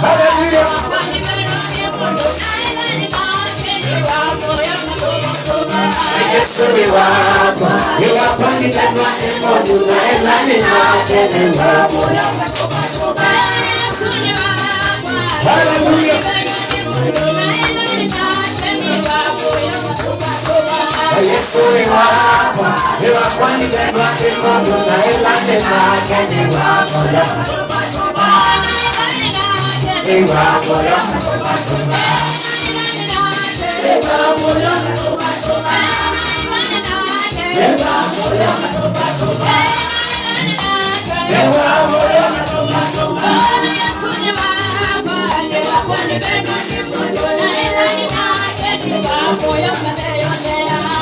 Hallelujah. Yesu ni wako, ni wako ni kama semo tunaenda ni nake ni wako. Hallelujah. Yesu ni wako, ni wako ni kama semo tunaenda ni nake ni wako. Ni wako.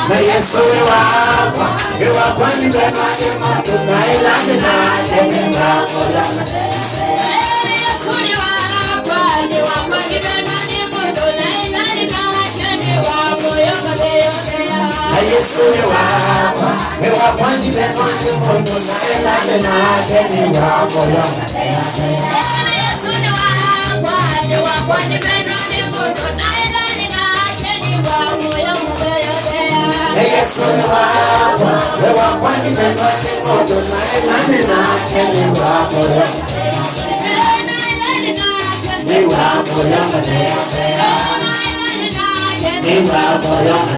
Na Yesu ni wako, ni wako ni kama sema tunaenda ni nake ni wako. Yesu ni wako, ni wako ni kama sema tunaenda ni nake ni wako. Yesu ni wako, ni wako ni kama sema tunaenda ni nake ni wako. Yesu ni wako, ni wako ni kama sema tunaenda ni nake ni wako. Ni wako. Ni wako.